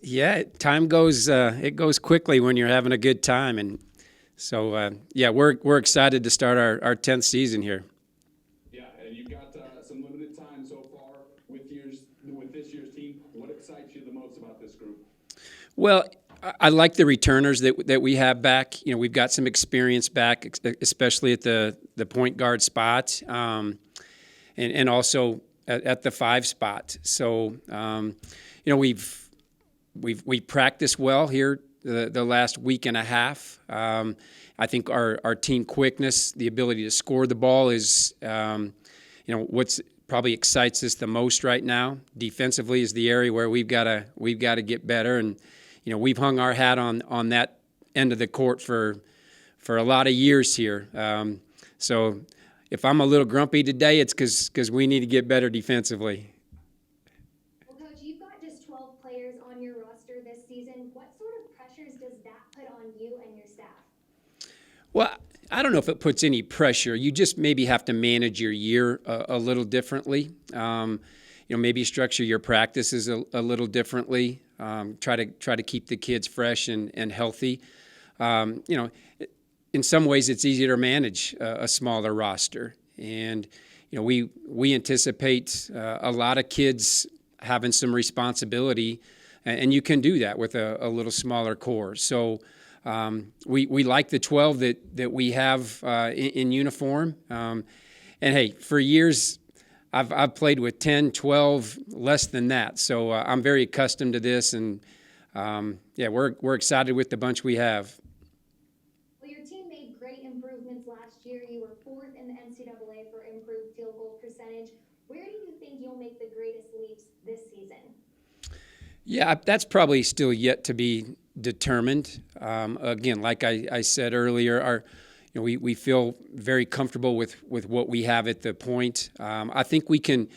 Yeah, time goes it goes quickly when you're having a good time, and so yeah, we're excited to start our 10th season here. Yeah, and you've got some limited time so far with this year's team. What excites you the most about this group? Well, I like the returners that we have back. We've got some experience back, especially at the point guard spot, and also at the five spot. So we practiced well here the last week and a half. I think our team quickness, the ability to score the ball is what's probably excites us the most right now. Defensively is the area where we've got to get better, and we've hung our hat on that end of the court for a lot of years here. So if I'm a little grumpy today, it's because we need to get better defensively. Well, Coach, you've got just 12 players on your roster this season. What sort of pressures does that put on you and your staff? Well, I don't know if it puts any pressure. You just maybe have to manage your year a little differently. Maybe structure your practices a little differently. Try to keep the kids fresh and healthy. In some ways, it's easier to manage a smaller roster, and we anticipate a lot of kids having some responsibility, and you can do that with a little smaller core. So. We like the 12 that we have in uniform. And hey, for years, I've played with 10, 12, less than that. So I'm very accustomed to this. And yeah, we're excited with the bunch we have. Well, your team made great improvements last year. You were fourth in the NCAA for improved field goal percentage. Where do you think you'll make the greatest leaps this season? Yeah, that's probably still yet to be determined. Again, like I said earlier, we feel very comfortable with what we have at the point. I think we can.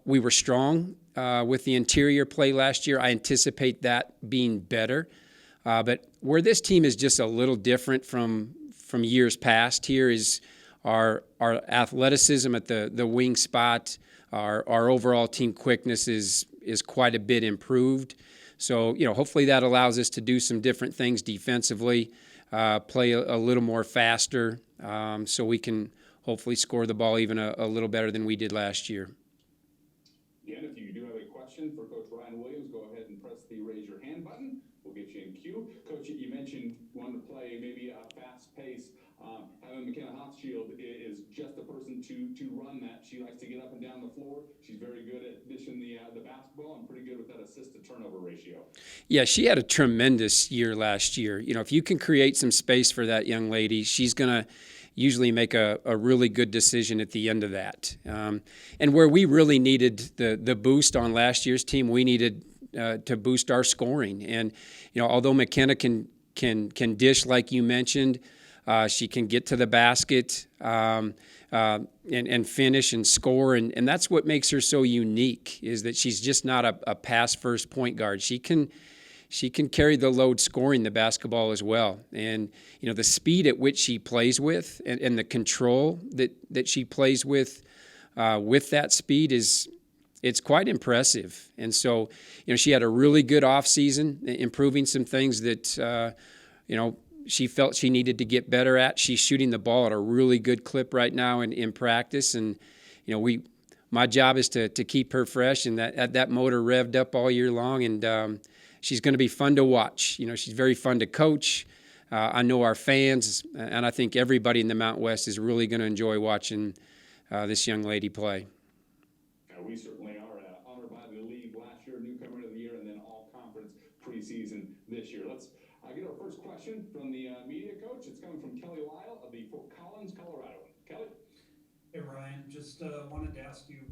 We were strong with the interior play last year. I anticipate that being better. But where this team is just a little different from years past here is our athleticism at the wing spot. Our overall team quickness is quite a bit improved. So, hopefully that allows us to do some different things defensively, play a little more faster, so we can hopefully score the ball even a little better than we did last year. Again, if you do have a question for Coach Ryan Williams, go ahead and press the raise your hand button. We'll get you in queue. Coach, you mentioned wanting to play maybe a fast pace. Having McKenna Hochschild is just the person to run that. She likes to get up and down the floor. She's very good at dishing the basketball and pretty good with that assist to turnover ratio. Yeah, she had a tremendous year last year. If you can create some space for that young lady, she's going to usually make a really good decision at the end of that. And where we really needed the boost on last year's team, we needed to boost our scoring. And although McKenna can dish like you mentioned, she can get to the basket and finish and score, and that's what makes her so unique. Is that she's just not a pass first point guard. She can carry the load scoring the basketball as well. And the speed at which she plays with and the control that she plays with that speed it's quite impressive. And so she had a really good offseason, improving some things that she felt she needed to get better at. She's shooting the ball at a really good clip right now in practice, and my job is to keep her fresh and that motor revved up all year long, and she's going to be fun to watch. She's very fun to coach. I know our fans, and I think everybody in the Mountain West is really going to enjoy watching this young lady play. We certainly are honored by the league last year, newcomer of the year, and then all conference preseason this year. Let's get our first question from the media coach. It's coming from Kelly Lyle of the Fort Collins, Colorado. Kelly? Hey, Ryan, just wanted to ask you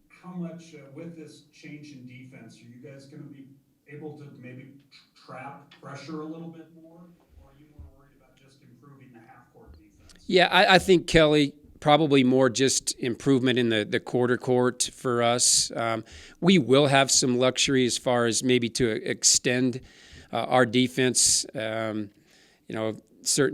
how much, with this change in defense, are you guys going to be able to maybe trap pressure a little bit more, or are you more worried about just improving the half-court defense? Yeah, I think, Kelly, probably more just improvement in the quarter court for us. We will have some luxury as far as maybe to extend our defense, certain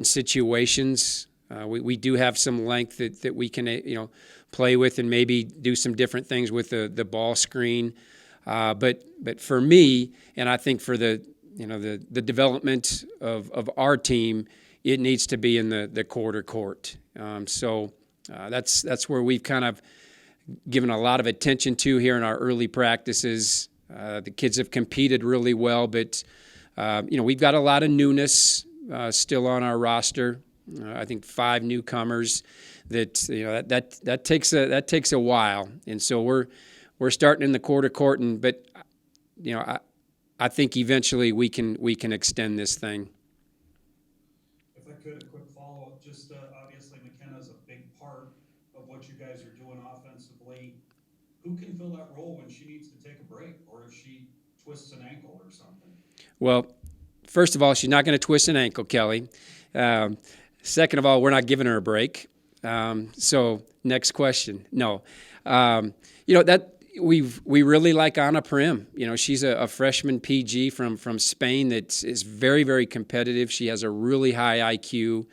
situations. We do have some length that we can, play with and maybe do some different things with the ball screen. But for me, and I think for the development of our team, it needs to be in the quarter court. That's where we've kind of given a lot of attention to here in our early practices. The kids have competed really well, but we've got a lot of newness still on our roster. I think 5 newcomers. That takes a while, and so we're starting in the quarter court, but I think eventually we can extend this thing. If I could, a quick follow-up, just obviously McKenna's a big part of what you guys are doing offensively. Who can fill that role when she needs to take a break or if she twists an ankle or something? Well, first of all, she's not going to twist an ankle, Kelly. Second of all, we're not giving her a break. So next question. No. That we really like Ana Prim. She's a freshman PG from Spain that is very, very competitive. She has a really high IQ.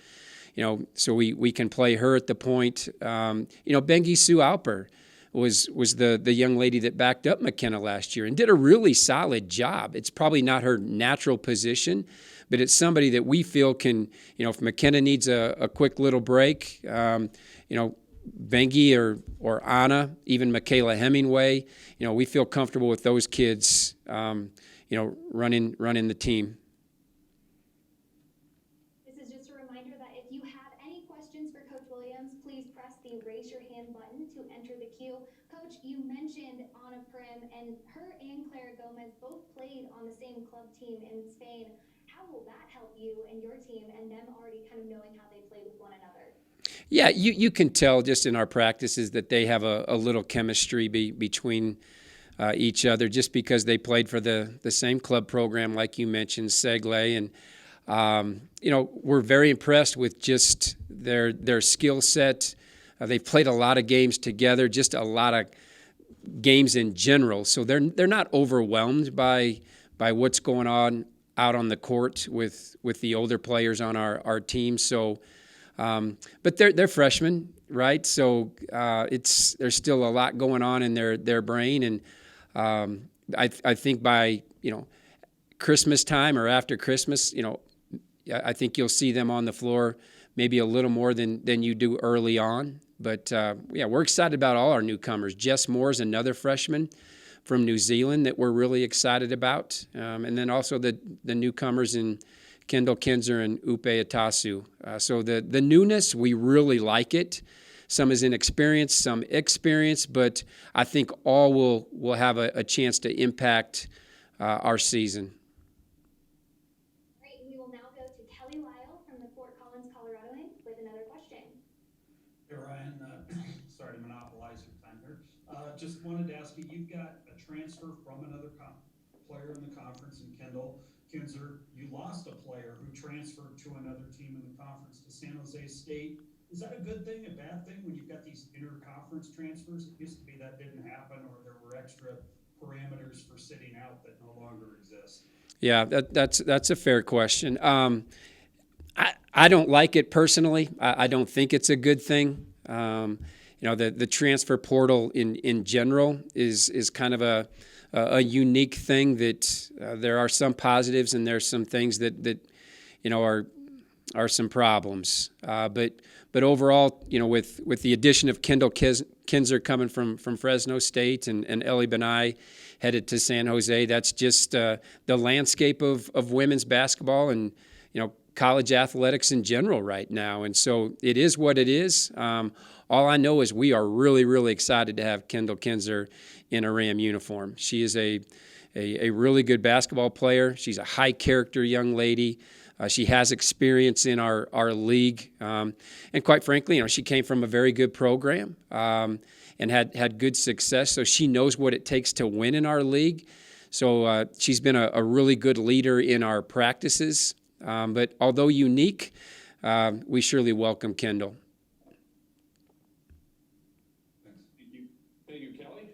So we can play her at the point. Bengi Sue Alper was the young lady that backed up McKenna last year and did a really solid job. It's probably not her natural position, but it's somebody that we feel can, if McKenna needs a quick little break, Bengi or Anna, even Michaela Hemingway, we feel comfortable with those kids, running the team. This is just a reminder that if you have any questions for Coach Williams, please press the raise your hand button to enter the queue. Coach, you mentioned Ana Prim, and her and Clara Gomez both played on the same club team in Spain. How will that help you and your team and them already kind of knowing how they play with one another? Yeah, you can tell just in our practices that they have a little chemistry between each other just because they played for the same club program, like you mentioned, Segle. And, we're very impressed with just their skill set. They've played a lot of games together, just a lot of games in general. So they're not overwhelmed by what's going on out on the court with the older players on our team. So, but they're freshmen, right? So there's still a lot going on in their brain, and I think by Christmas time or after Christmas, I think you'll see them on the floor maybe a little more than you do early on. But we're excited about all our newcomers. Jess Moore's another freshman from New Zealand that we're really excited about, and then also the newcomers in Kendall Kinzer and Upe Atasu. So the newness, we really like it. Some is inexperienced, some experience, but I think all will have a chance to impact our season. Great. We will now go to Kelly Lyle from the Fort Collins, Colorado with another question. Hey, Ryan, sorry to monopolize your time here. Just wanted to ask you, you've got a transfer from another player in the conference in Kendall Kinzer. You lost a player who transferred to another team in the conference to San Jose State. Is that a good thing, a bad thing when you've got these inter-conference transfers? It used to be that didn't happen, or there were extra parameters for sitting out that no longer exist. Yeah, that's a fair question. I don't like it personally. I don't think it's a good thing. The transfer portal in general is kind of a unique thing that there are some positives and there's some things that are some problems. But overall, with the addition of Kendall Kinzer coming from Fresno State and Ellie Benai headed to San Jose, that's just the landscape of women's basketball and college athletics in general right now. And so it is what it is. All I know is we are really, really excited to have Kendall Kinzer in a Ram uniform. She is a really good basketball player. She's a high character young lady. She has experience in our league. And quite frankly, she came from a very good program and had good success. So she knows what it takes to win in our league. So she's been a really good leader in our practices. But although unique, we surely welcome Kendall. Thank you, Kelly.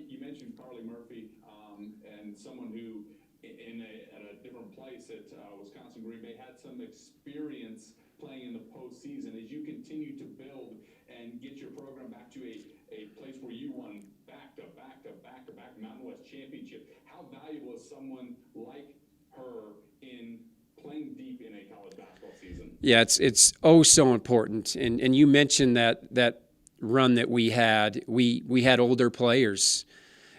You mentioned Carly Murphy and someone who, at a different place at Wisconsin Green Bay, had some experience playing in the postseason as you continue to build and get your program back to a place where you won back-to-back Mountain West championship? How valuable is someone like her in playing deep in a college basketball season? Yeah, it's oh so important. And you mentioned that run that we had. We had older players,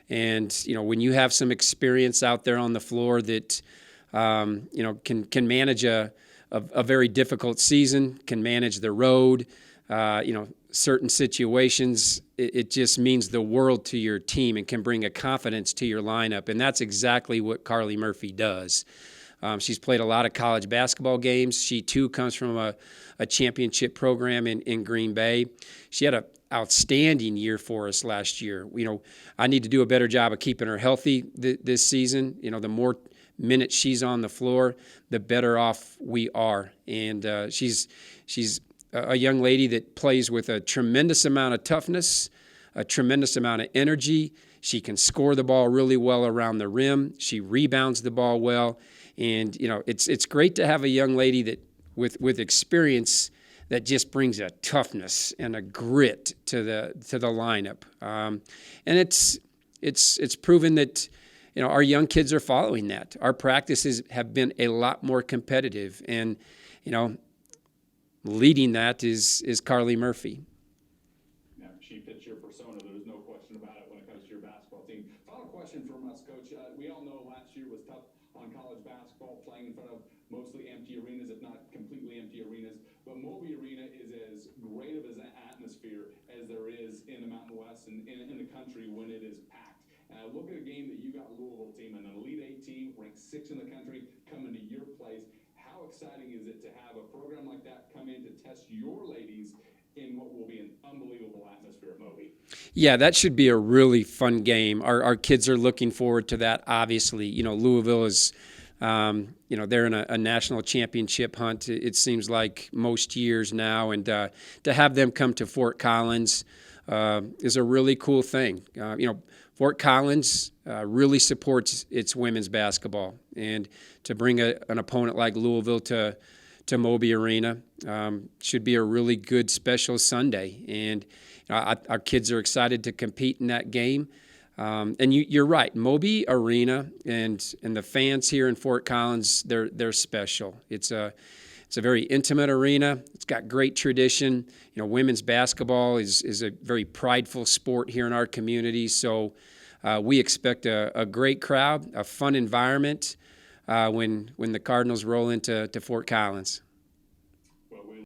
and when you have some experience out there on the floor that can manage a very difficult season, can manage the road, certain situations, it just means the world to your team and can bring a confidence to your lineup. And that's exactly what Carly Murphy does. She's played a lot of college basketball games. She, too, comes from a championship program in Green Bay. She had an outstanding year for us last year. I need to do a better job of keeping her healthy this season. The more minutes she's on the floor, the better off we are. And she's a young lady that plays with a tremendous amount of toughness, a tremendous amount of energy. She can score the ball really well around the rim. She rebounds the ball well. And, it's great to have a young lady that with experience that just brings a toughness and a grit to the lineup. And it's proven that, our young kids are following that. Our practices have been a lot more competitive. And, leading that is Carly Murphy. Now, she fits your persona. There's no question about it when it comes to your basketball team. Final question from us, Coach. We all know last year was tough on college basketball, playing in front of mostly empty arenas, if not completely empty arenas. But Moby Arena is as great of an atmosphere as there is in the Mountain West and in the country when it is packed. Look at a game that you got Louisville team, an Elite Eight team, ranked 6th in the country, coming to your place. How exciting is it to have a program like that come in to test your ladies in what will be an unbelievable atmosphere at Moby? Yeah, that should be a really fun game. Our kids are looking forward to that, obviously. Louisville is, they're in a national championship hunt, it seems like most years now. And to have them come to Fort Collins is a really cool thing. Fort Collins really supports its women's basketball. And to bring an opponent like Louisville to Moby Arena should be a really good special Sunday. And our kids are excited to compete in that game. And you're right, Moby Arena and the fans here in Fort Collins, they're special. It's a very intimate arena. It's got great tradition. Women's basketball is a very prideful sport here in our community. So we expect a great crowd, a fun environment when the Cardinals roll into Fort Collins.